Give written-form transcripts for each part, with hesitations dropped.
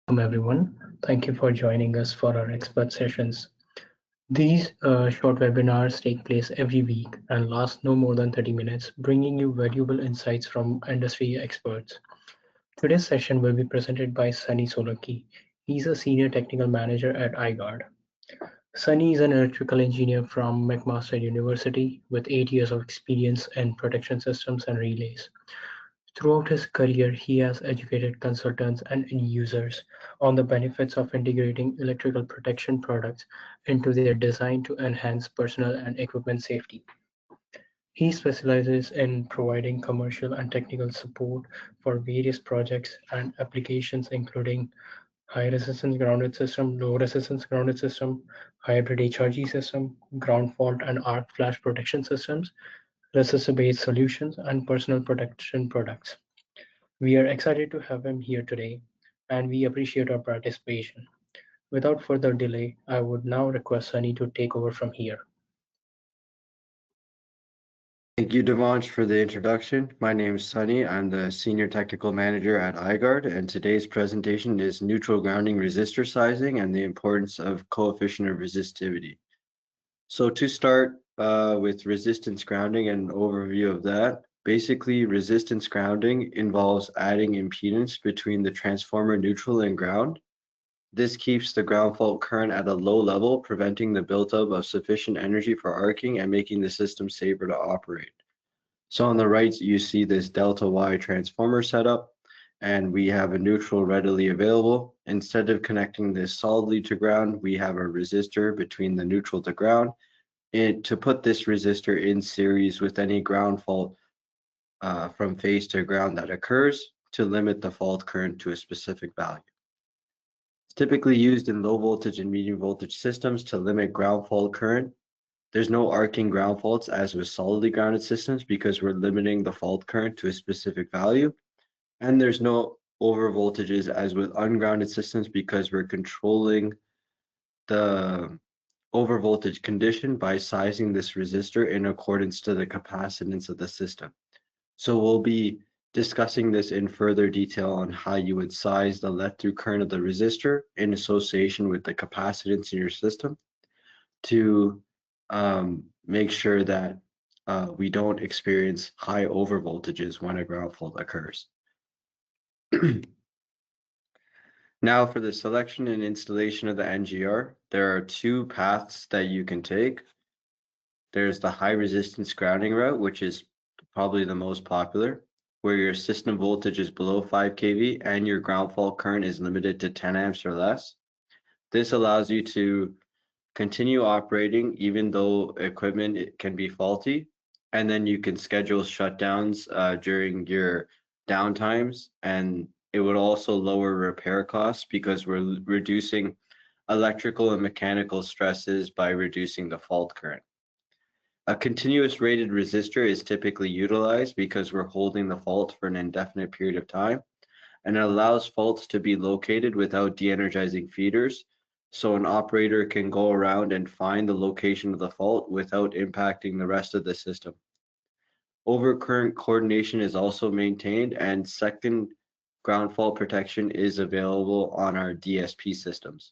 Welcome everyone. Thank you for joining us for our expert sessions. These short webinars take place every week and last no more than 30 minutes, bringing you valuable insights from industry experts. Today's session will be presented by Sunny Solanki. He's a senior technical manager at I-Gard. Sunny is an electrical engineer from McMaster University with 8 years of experience in protection systems and relays. Throughout his career, he has educated consultants and end users on the benefits of integrating electrical protection products into their design to enhance personal and equipment safety. He specializes in providing commercial and technical support for various projects and applications, including high resistance grounded system, low resistance grounded system, hybrid HRG system, ground fault and arc flash protection systems, resistor based solutions, and personal protection products. We are excited to have him here today, and we appreciate our participation. Without further delay, I would now request Sunny to take over from here. Thank you, Devansh, for the introduction. My name is Sunny. I'm the Senior Technical Manager at I-Gard, and today's presentation is Neutral Grounding Resistor Sizing and the Importance of Coefficient of Resistivity. So to start with resistance grounding and an overview of that, basically resistance grounding involves adding impedance between the transformer neutral and ground. This keeps the ground fault current at a low level, preventing the buildup of sufficient energy for arcing and making the system safer to operate. So on the right, you see this delta Y transformer setup, and we have a neutral readily available. Instead of connecting this solidly to ground, we have a resistor between the neutral to ground. To put this resistor in series with any ground fault from phase to ground that occurs to limit the fault current to a specific value. It's typically used in low voltage and medium voltage systems to limit ground fault current. There's no arcing ground faults as with solidly grounded systems because we're limiting the fault current to a specific value. And there's no over voltages as with ungrounded systems because we're controlling the over voltage condition by sizing this resistor in accordance to the capacitance of the system. So we'll be discussing this in further detail on how you would size the let-through current of the resistor in association with the capacitance in your system to make sure that we don't experience high over voltages when a ground fault occurs. Now for the selection and installation of the NGR, there are two paths that you can take. There's the high resistance grounding route, which is probably the most popular, where your system voltage is below 5 kV and your ground fault current is limited to 10 amps or less. This allows you to continue operating even though equipment can be faulty, and then you can schedule shutdowns during your downtimes, and it would also lower repair costs because we're reducing electrical and mechanical stresses by reducing the fault current. A continuous rated resistor is typically utilized because we're holding the fault for an indefinite period of time, and it allows faults to be located without de-energizing feeders, so an operator can go around and find the location of the fault without impacting the rest of the system. Overcurrent coordination is also maintained, and second ground fault protection is available on our DSP systems.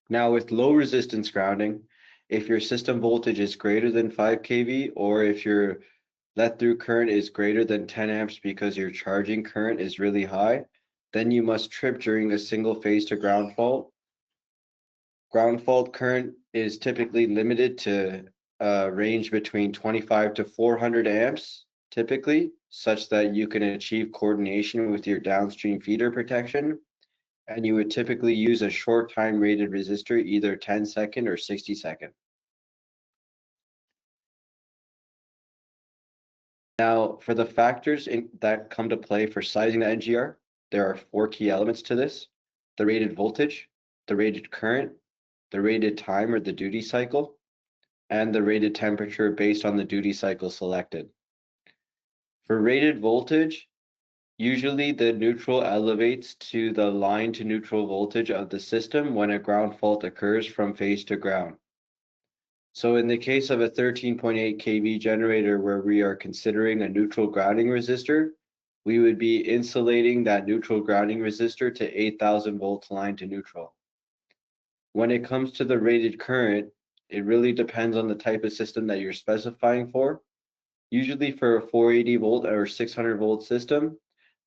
Now with low resistance grounding, if your system voltage is greater than 5 kV, or if your let-through current is greater than 10 amps because your charging current is really high, then you must trip during a single phase to ground fault. Ground fault current is typically limited to range between 25 to 400 amps, typically, such that you can achieve coordination with your downstream feeder protection. And you would typically use a short time rated resistor, either 10 second or 60 second. Now, for the factors that come to play for sizing the NGR, there are 4 key elements to this: the rated voltage, the rated current, the rated time or the duty cycle, and the rated temperature based on the duty cycle selected. For rated voltage, usually the neutral elevates to the line to neutral voltage of the system when a ground fault occurs from phase to ground. So in the case of a 13.8 kV generator where we are considering a neutral grounding resistor, we would be insulating that neutral grounding resistor to 8,000 volts line to neutral. When it comes to the rated current, it really depends on the type of system that you're specifying for. Usually for a 480 volt or 600 volt system,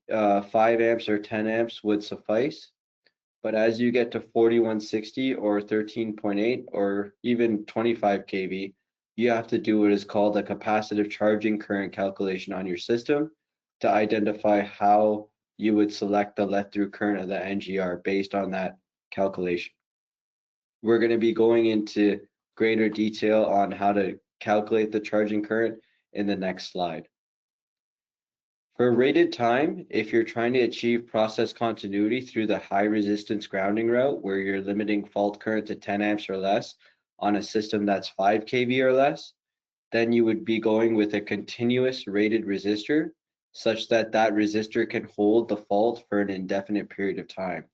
5 amps or 10 amps would suffice. But as you get to 4160 or 13.8 or even 25 kV, you have to do what is called a capacitive charging current calculation on your system to identify how you would select the let-through current of the NGR based on that calculation. We're going to be going into greater detail on how to calculate the charging current in the next slide. For rated time, if you're trying to achieve process continuity through the high resistance grounding route where you're limiting fault current to 10 amps or less on a system that's 5 kV or less, then you would be going with a continuous rated resistor such that that resistor can hold the fault for an indefinite period of time.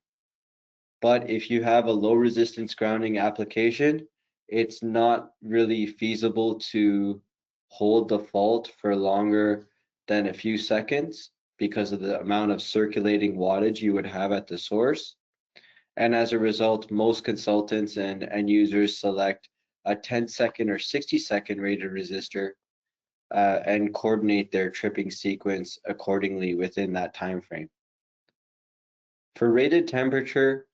But if you have a low resistance grounding application, it's not really feasible to hold the fault for longer than a few seconds because of the amount of circulating wattage you would have at the source. And as a result, most consultants and end users select a 10-second or 60-second rated resistor and coordinate their tripping sequence accordingly within that time frame. For rated temperature,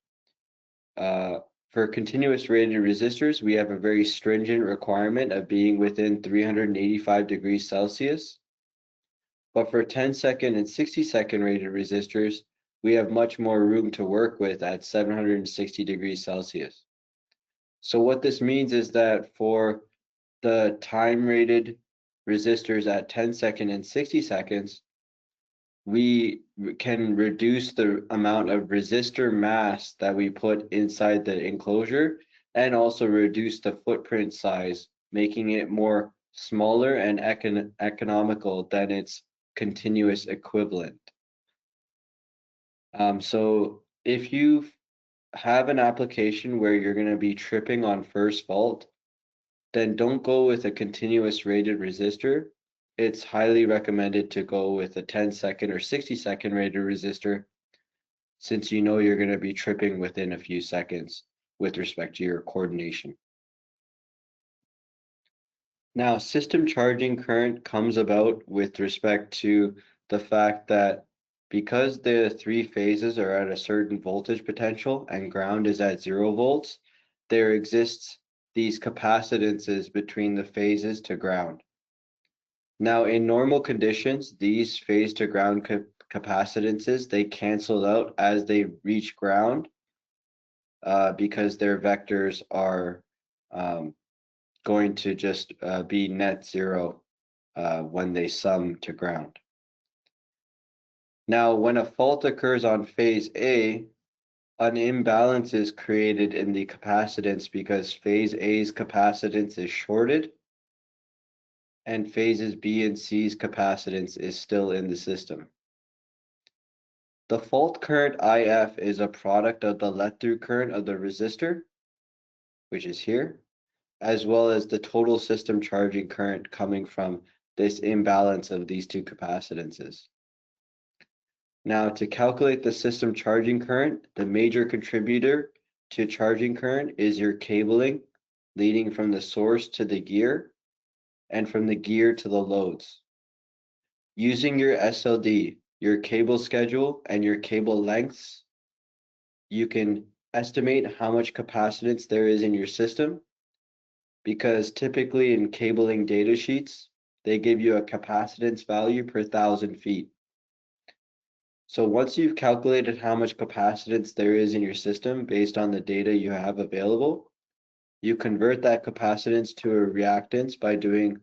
for continuous rated resistors, we have a very stringent requirement of being within 385 degrees Celsius. But for 10-second and 60-second rated resistors, we have much more room to work with at 760 degrees Celsius. So what this means is that for the time rated resistors at 10-second and 60 seconds, we can reduce the amount of resistor mass that we put inside the enclosure and also reduce the footprint size, making it more smaller and economical than its continuous equivalent. So if you have an application where you're going to be tripping on first fault, then don't go with a continuous rated resistor. It's highly recommended to go with a 10-second or 60-second rated resistor since you know you're going to be tripping within a few seconds with respect to your coordination. Now, system charging current comes about with respect to the fact that because the three phases are at a certain voltage potential and ground is at 0 volts, there exists these capacitances between the phases to ground. Now, in normal conditions, these phase to ground capacitances, they cancel out as they reach ground because their vectors are going to just be net zero when they sum to ground. Now, when a fault occurs on phase A, an imbalance is created in the capacitance because phase A's capacitance is shorted and phases B and C's capacitance is still in the system. The fault current IF is a product of the let-through current of the resistor, which is here, as well as the total system charging current coming from this imbalance of these two capacitances. Now, to calculate the system charging current, the major contributor to charging current is your cabling leading from the source to the gear and from the gear to the loads. Using your SLD, your cable schedule, and your cable lengths, you can estimate how much capacitance there is in your system because typically in cabling data sheets, they give you a capacitance value per 1,000 feet. So once you've calculated how much capacitance there is in your system based on the data you have available, you convert that capacitance to a reactance by doing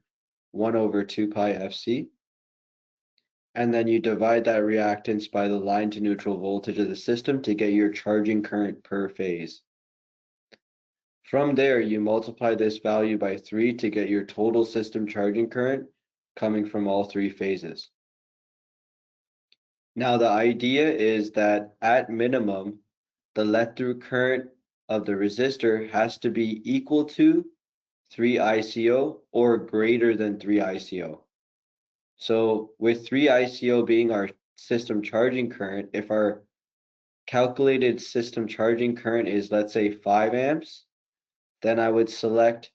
1/2 pi FC. And then you divide that reactance by the line to neutral voltage of the system to get your charging current per phase. From there, you multiply this value by 3 to get your total system charging current coming from all three phases. Now, the idea is that at minimum, the let-through current of the resistor has to be equal to 3 ICO or greater than 3 ICO. So with 3 ICO being our system charging current, if our calculated system charging current is, let's say, 5 amps, then I would select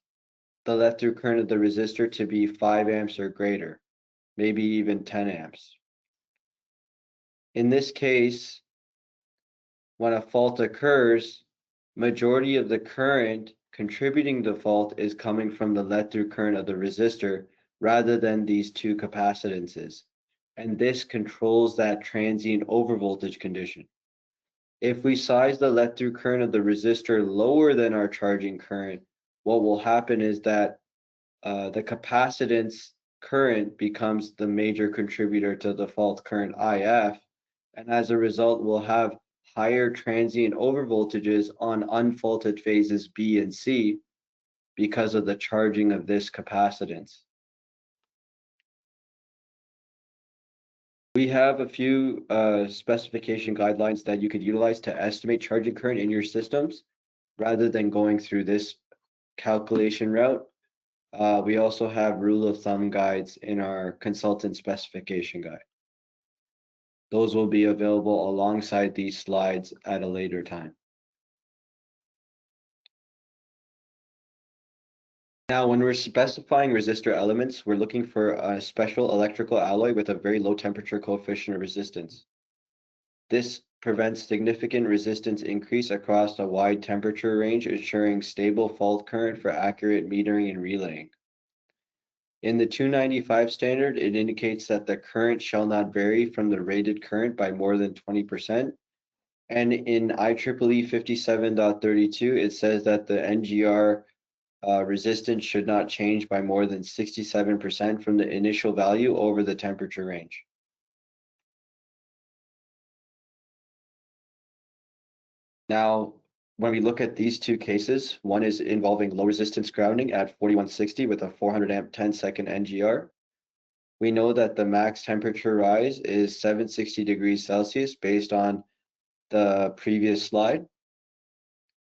the let-through current of the resistor to be 5 amps or greater, maybe even 10 amps. In this case, when a fault occurs, majority of the current contributing to the fault is coming from the let-through current of the resistor rather than these two capacitances. And this controls that transient overvoltage condition. If we size the let-through current of the resistor lower than our charging current, what will happen is that the capacitance current becomes the major contributor to the fault current IF, and as a result, we'll have higher transient overvoltages on unfaulted phases B and C because of the charging of this capacitance. We have a few specification guidelines that you could utilize to estimate charging current in your systems rather than going through this calculation route. We also have rule of thumb guides in our consultant specification guide. Those will be available alongside these slides at a later time. Now, when we're specifying resistor elements, we're looking for a special electrical alloy with a very low temperature coefficient of resistance. This prevents significant resistance increase across a wide temperature range, ensuring stable fault current for accurate metering and relaying. In the 295 standard, it indicates that the current shall not vary from the rated current by more than 20%. And in IEEE 57.32, it says that the NGR resistance should not change by more than 67% from the initial value over the temperature range. Now, when we look at these two cases, one is involving low resistance grounding at 4160 with a 400 amp 10-second NGR. We know that the max temperature rise is 760 degrees Celsius based on the previous slide.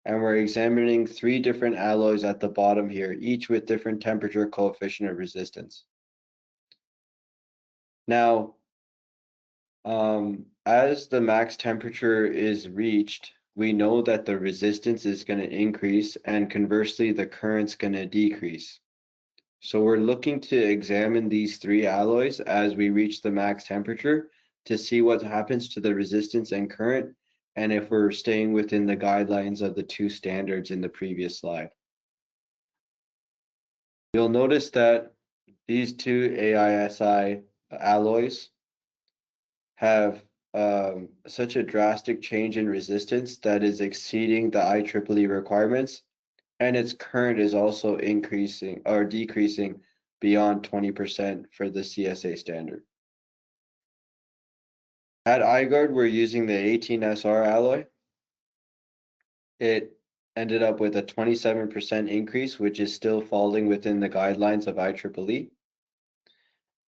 And we're examining 3 different alloys at the bottom here, each with different temperature coefficient of resistance. Now, as the max temperature is reached, we know that the resistance is going to increase and conversely, the current's going to decrease. So we're looking to examine these 3 alloys as we reach the max temperature to see what happens to the resistance and current, and if we're staying within the guidelines of the 2 standards in the previous slide. You'll notice that these 2 AISI alloys have such a drastic change in resistance that is exceeding the IEEE requirements, and its current is also increasing or decreasing beyond 20% for the CSA standard. At I-Gard, we're using the 18SR alloy. It ended up with a 27% increase, which is still falling within the guidelines of IEEE.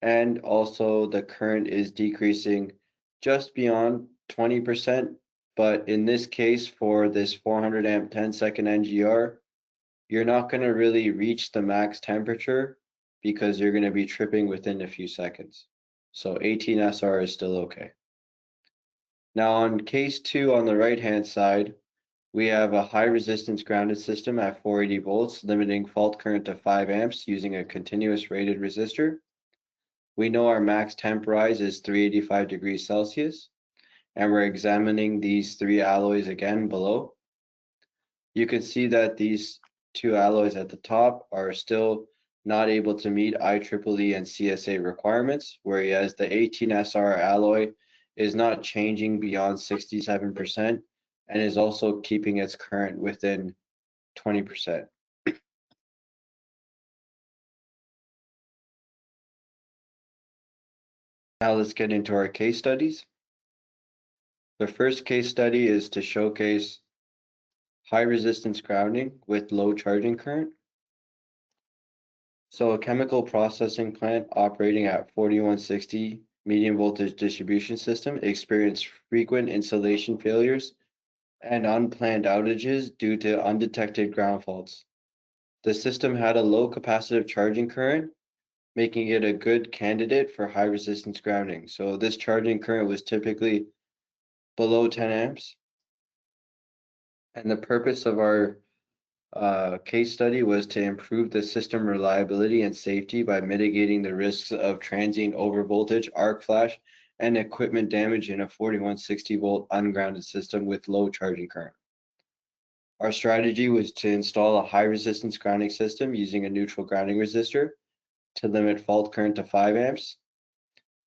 And also the current is decreasing just beyond 20%, but in this case, for this 400 amp 10-second NGR, you're not going to really reach the max temperature because you're going to be tripping within a few seconds. So 18SR is still okay. Now on case 2 on the right-hand side, we have a high resistance grounded system at 480 volts, limiting fault current to 5 amps using a continuous rated resistor. We know our max temp rise is 385 degrees Celsius, and we're examining these 3 alloys again below. You can see that these 2 alloys at the top are still not able to meet IEEE and CSA requirements, whereas the 18SR alloy is not changing beyond 67% and is also keeping its current within 20%. Now let's get into our case studies. The first case study is to showcase high resistance grounding with low charging current. So a chemical processing plant operating at 4160 medium voltage distribution system experienced frequent insulation failures and unplanned outages due to undetected ground faults. The system had a low capacitive charging current making it a good candidate for high resistance grounding. So this charging current was typically below 10 amps. And the purpose of our case study was to improve the system reliability and safety by mitigating the risks of transient overvoltage, arc flash, and equipment damage in a 4160-volt ungrounded system with low charging current. Our strategy was to install a high resistance grounding system using a neutral grounding resistor to limit fault current to 5 amps.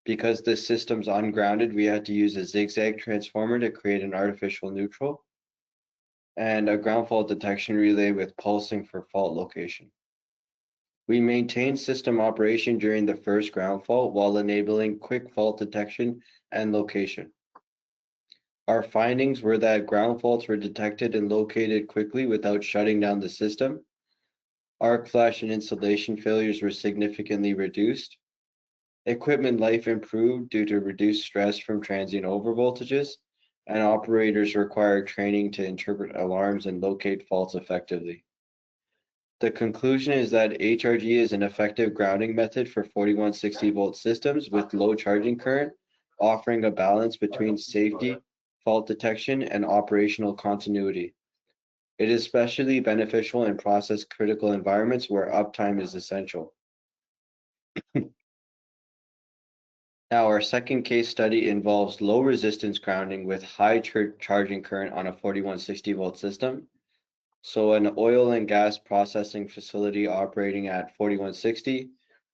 Because this system's ungrounded, we had to use a zigzag transformer to create an artificial neutral and a ground fault detection relay with pulsing for fault location. We maintained system operation during the first ground fault while enabling quick fault detection and location. Our findings were that ground faults were detected and located quickly without shutting down the system. Arc flash and installation failures were significantly reduced. Equipment life improved due to reduced stress from transient overvoltages, and operators required training to interpret alarms and locate faults effectively. The conclusion is that HRG is an effective grounding method for 4160-volt systems with low charging current, offering a balance between safety, fault detection, and operational continuity. It is especially beneficial in process-critical environments where uptime is essential. Now, our second case study involves low resistance grounding with high charging current on a 4160-volt system. So an oil and gas processing facility operating at 4160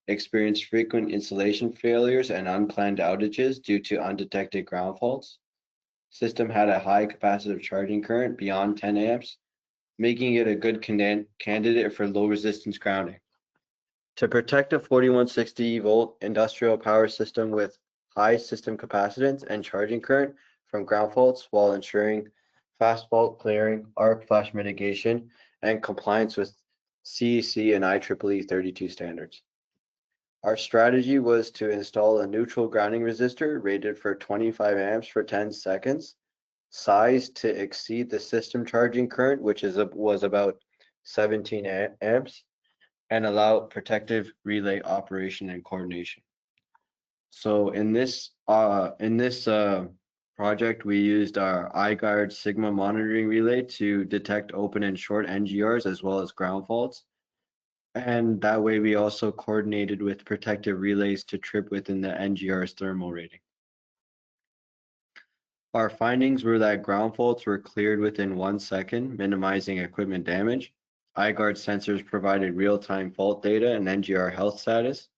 experienced frequent installation failures and unplanned outages due to undetected ground faults. System had a high capacitive charging current beyond 10 amps, making it a good candidate for low resistance grounding. To protect a 4160-volt industrial power system with high system capacitance and charging current from ground faults while ensuring fast fault clearing, arc flash mitigation, and compliance with CSA and IEEE 32 standards. Our strategy was to install a neutral grounding resistor rated for 25 amps for 10 seconds, sized to exceed the system charging current, which was about 17 amps, and allow protective relay operation and coordination. So in this project, we used our I-Gard Sigma monitoring relay to detect open and short NGRs as well as ground faults. And that way we also coordinated with protective relays to trip within the NGR's thermal rating. Our findings were that ground faults were cleared within 1 second, minimizing equipment damage. I-Gard sensors provided real-time fault data and NGR health status.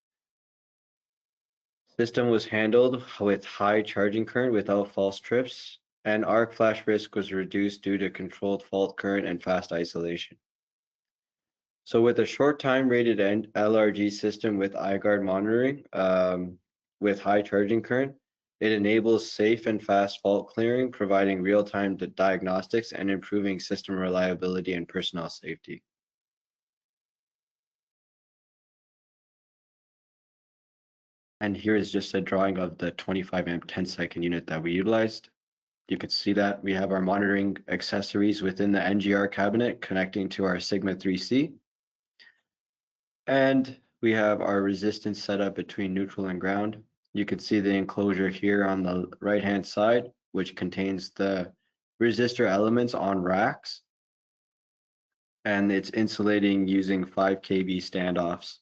System was handled with high charging current without false trips, and arc flash risk was reduced due to controlled fault current and fast isolation. So with a short time rated LRG system with I-Gard monitoring with high charging current, it enables safe and fast fault clearing, providing real-time diagnostics and improving system reliability and personnel safety. And here is just a drawing of the 25 amp 10-second unit that we utilized. You can see that we have our monitoring accessories within the NGR cabinet connecting to our Sigma 3C. And we have our resistance setup between neutral and ground. You can see the enclosure here on the right-hand side, which contains the resistor elements on racks. And it's insulating using 5 kV standoffs.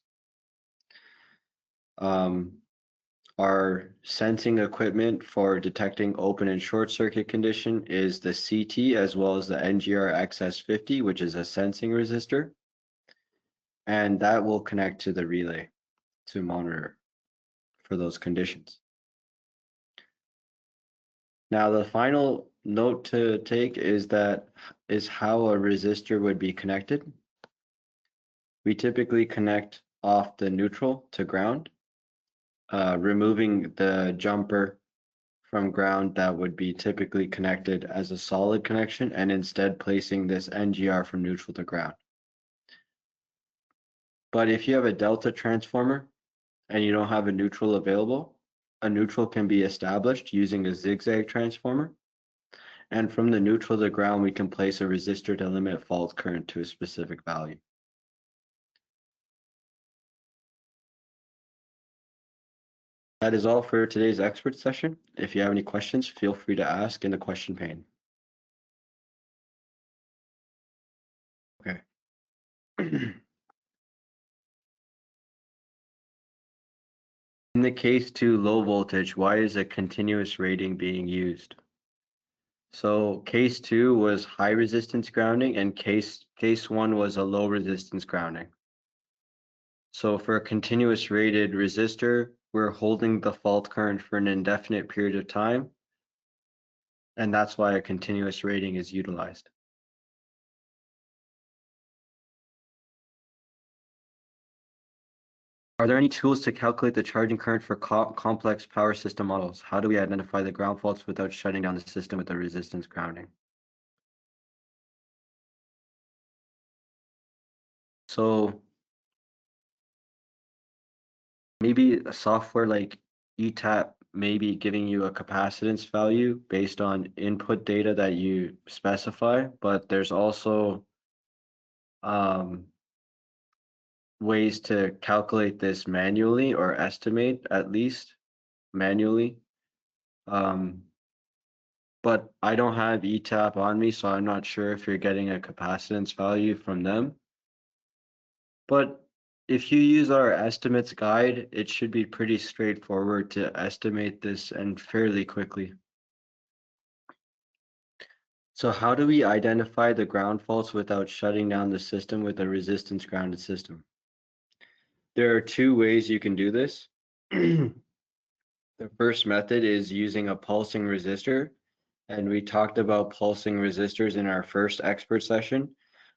Our sensing equipment for detecting open and short circuit condition is the CT as well as the NGR XS50, which is a sensing resistor. And that will connect to the relay to monitor for those conditions. Now, the final note to take is how a resistor would be connected. We typically connect off the neutral to ground, removing the jumper from ground that would be typically connected as a solid connection and instead placing this NGR from neutral to ground. But if you have a delta transformer and you don't have a neutral available, a neutral can be established using a zigzag transformer. And from the neutral to ground, we can place a resistor to limit fault current to a specific value. That is all for today's expert session. If you have any questions, feel free to ask in the question pane. Okay. In the case 2 low voltage, why is a continuous rating being used? So case 2 was high resistance grounding and case 1 was a low resistance grounding. So for a continuous rated resistor, we're holding the fault current for an indefinite period of time, and that's why a continuous rating is utilized. Are there any tools to calculate the charging current for complex power system models? How do we identify the ground faults without shutting down the system with a resistance grounding? So maybe a software like ETAP may be giving you a capacitance value based on input data that you specify, but there's also ways to calculate this manually or estimate at least manually. But I don't have ETAP on me, so I'm not sure if you're getting a capacitance value from them. But if you use our estimates guide, it should be pretty straightforward to estimate this and fairly quickly. So how do we identify the ground faults without shutting down the system with a resistance grounded system? There are two ways you can do this. The first method is using a pulsing resistor. And we talked about pulsing resistors in our first expert session,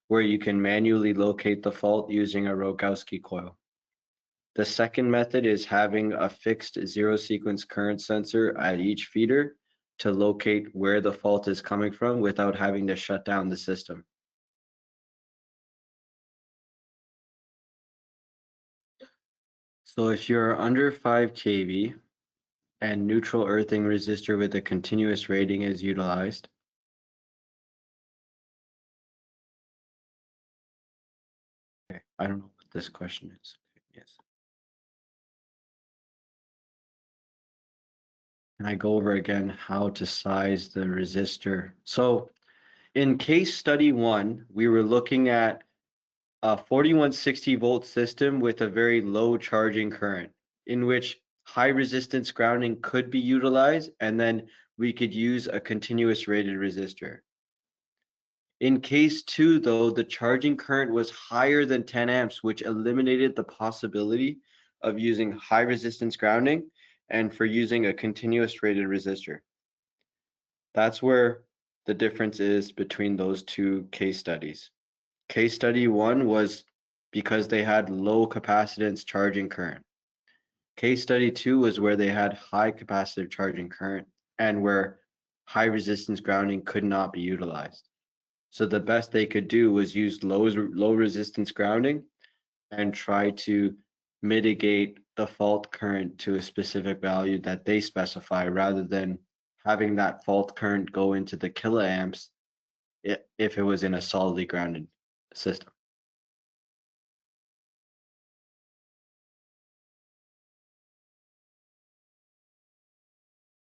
where you can manually locate the fault using a Rogowski coil. The second method is having a fixed zero sequence current sensor at each feeder to locate where the fault is coming from without having to shut down the system. So if you're under 5 kV and neutral earthing resistor with a continuous rating is utilized, okay, I don't know what this question is. Yes. And I go over again how to size the resistor. So in case study 1, we were looking at a 4160 volt system with a very low charging current, in which high resistance grounding could be utilized, and then we could use a continuous rated resistor. In case 2, though, the charging current was higher than 10 amps, which eliminated the possibility of using high resistance grounding and for using a continuous rated resistor. That's where the difference is between those two case studies. Case study 1 was because they had low capacitance charging current. Case study 2 was where they had high capacitive charging current and where high resistance grounding could not be utilized. So the best they could do was use low resistance grounding and try to mitigate the fault current to a specific value that they specify rather than having that fault current go into the kiloamps if it was in a solidly grounded system.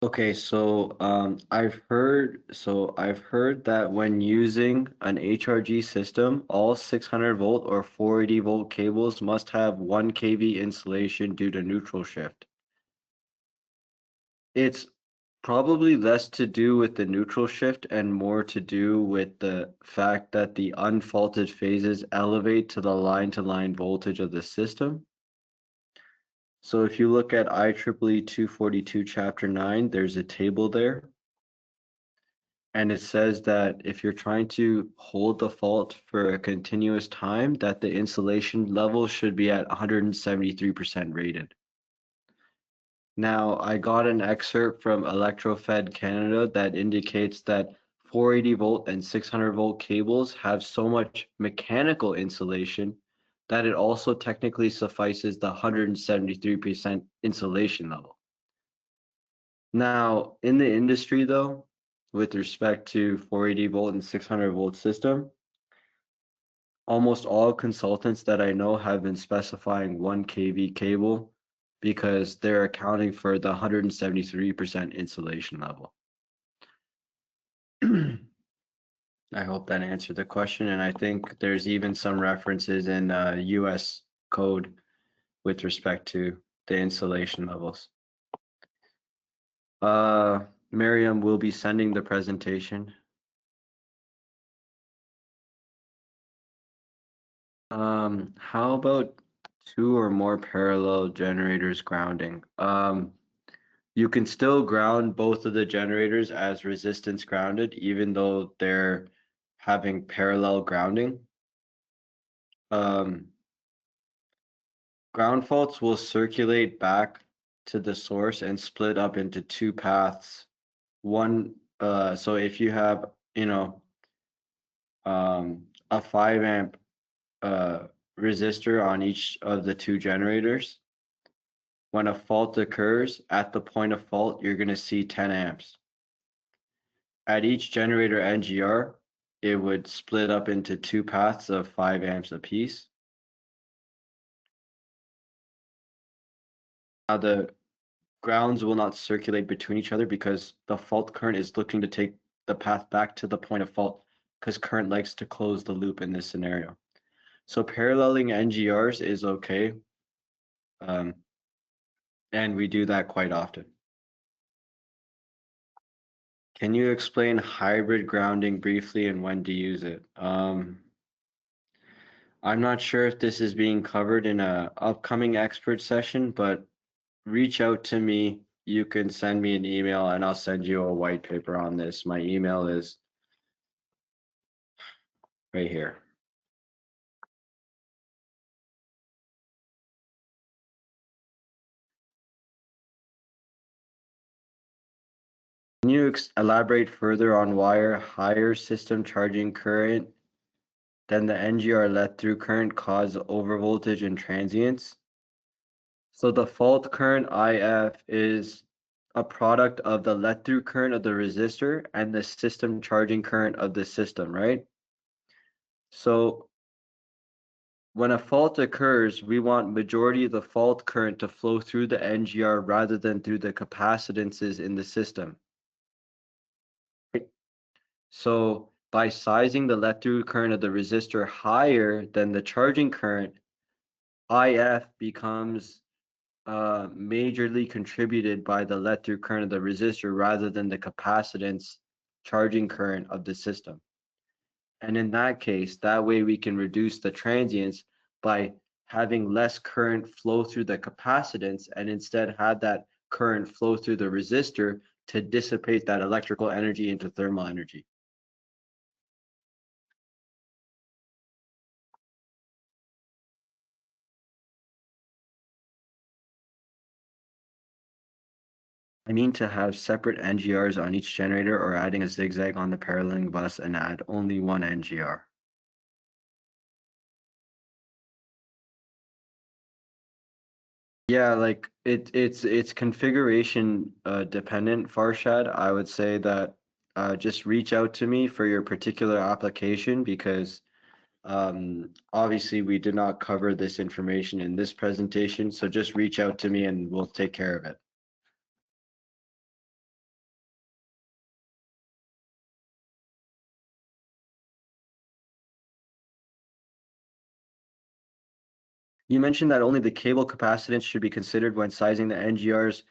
Okay, so I've heard that when using an HRG system, all 600 volt or 480 volt cables must have 1 kV insulation due to neutral shift. It's probably less to do with the neutral shift and more to do with the fact that the unfaulted phases elevate to the line-to-line voltage of the system. So if you look at IEEE 242 Chapter 9, there's a table there. And it says that if you're trying to hold the fault for a continuous time, that the insulation level should be at 173% rated. Now, I got an excerpt from ElectroFed Canada that indicates that 480 volt and 600 volt cables have so much mechanical insulation that it also technically suffices the 173% insulation level. Now, in the industry though, with respect to 480 volt and 600 volt system, almost all consultants that I know have been specifying 1 kV cable because they're accounting for the 173% insulation level. I hope that answered the question, and I think there's even some references in US code with respect to the insulation levels. Miriam will be sending the presentation. How about 2 or more parallel generators grounding? You can still ground both of the generators as resistance grounded, even though they're having parallel grounding. Ground faults will circulate back to the source and split up into 2 paths. One, so if you have, a 5 amp resistor on each of the 2 generators, when a fault occurs at the point of fault, you're going to see 10 amps. At each generator NGR, it would split up into 2 paths of 5 amps apiece. Now the grounds will not circulate between each other because the fault current is looking to take the path back to the point of fault, because current likes to close the loop in this scenario. So paralleling NGRs is okay. And we do that quite often. Can you explain hybrid grounding briefly and when to use it? I'm not sure if this is being covered in a upcoming expert session, but reach out to me. You can send me an email and I'll send you a white paper on this. My email is right here. Can you elaborate further on why a higher system charging current than the NGR let-through current cause overvoltage and transients? So the fault current IF is a product of the let-through current of the resistor and the system charging current of the system, right? So when a fault occurs, we want majority of the fault current to flow through the NGR rather than through the capacitances in the system. So by sizing the let-through current of the resistor higher than the charging current, IF becomes majorly contributed by the let-through current of the resistor rather than the capacitance charging current of the system. And in that case, that way we can reduce the transients by having less current flow through the capacitance and instead have that current flow through the resistor to dissipate that electrical energy into thermal energy. I mean to have separate NGRs on each generator or adding a zigzag on the paralleling bus and add only one NGR. Yeah, like it's configuration dependent, Farshad. I would say that just reach out to me for your particular application because obviously we did not cover this information in this presentation. So just reach out to me and we'll take care of it. You mentioned that only the cable capacitance should be considered when sizing the NGRs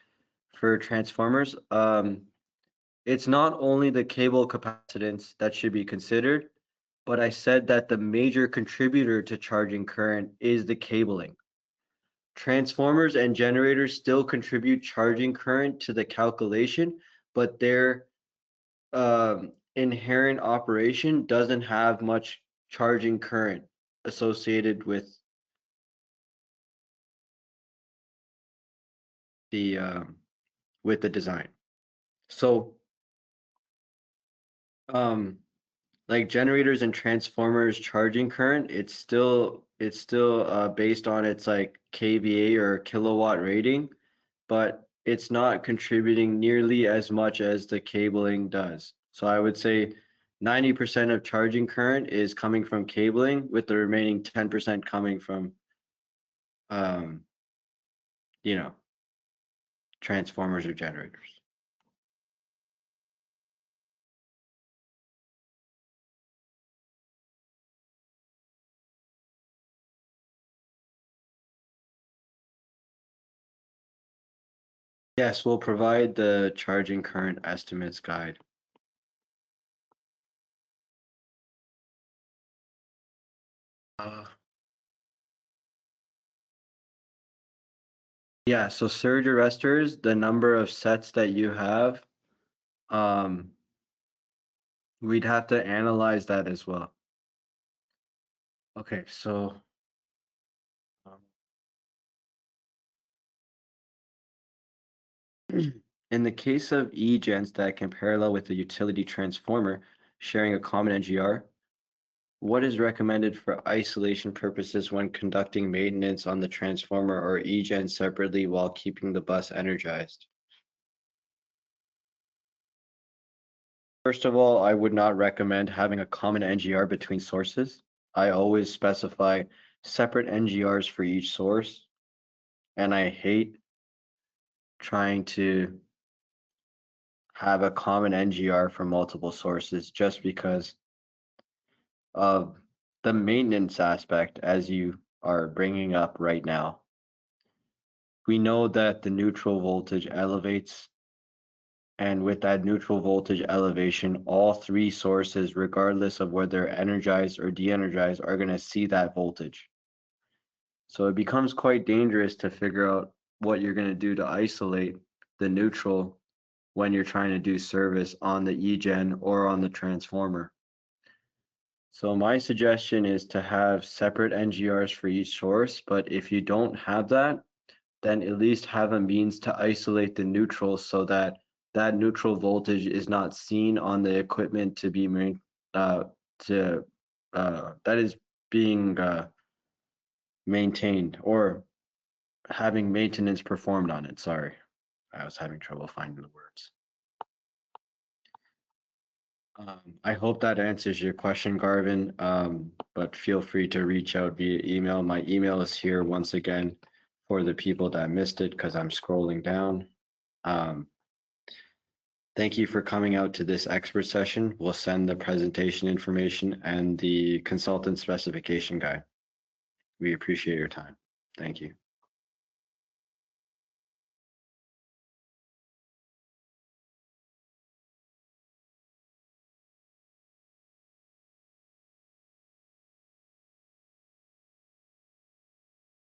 for transformers. It's not only the cable capacitance that should be considered, but I said that the major contributor to charging current is the cabling. Transformers and generators still contribute charging current to the calculation, but their inherent operation doesn't have much charging current associated with the design. So like generators and transformers charging current, it's still based on its like kVA or kilowatt rating, but it's not contributing nearly as much as the cabling does. So I would say 90% of charging current is coming from cabling, with the remaining 10% coming from transformers or generators. Yes, we'll provide the charging current estimates guide. Yeah, so surge arresters, the number of sets that you have, we'd have to analyze that as well. Okay, so in the case of E-gens that can parallel with the utility transformer sharing a common NGR, what is recommended for isolation purposes when conducting maintenance on the transformer or E-gen separately while keeping the bus energized? First of all, I would not recommend having a common NGR between sources. I always specify separate NGRs for each source, and I hate trying to have a common NGR for multiple sources just because of the maintenance aspect, as you are bringing up right now. We know that the neutral voltage elevates, and with that neutral voltage elevation, all three sources, regardless of whether energized or de-energized, are going to see that voltage. So it becomes quite dangerous to figure out what you're going to do to isolate the neutral when you're trying to do service on the E-gen or on the transformer. So my suggestion is to have separate NGRs for each source, but if you don't have that, then at least have a means to isolate the neutral so that that neutral voltage is not seen on the equipment to be that is being maintained or having maintenance performed on it. Sorry, I was having trouble finding the words. I hope that answers your question, Garvin, but feel free to reach out via email. My email is here once again for the people that missed it because I'm scrolling down. Thank you for coming out to this expert session. We'll send the presentation information and the consultant specification guide. We appreciate your time. Thank you.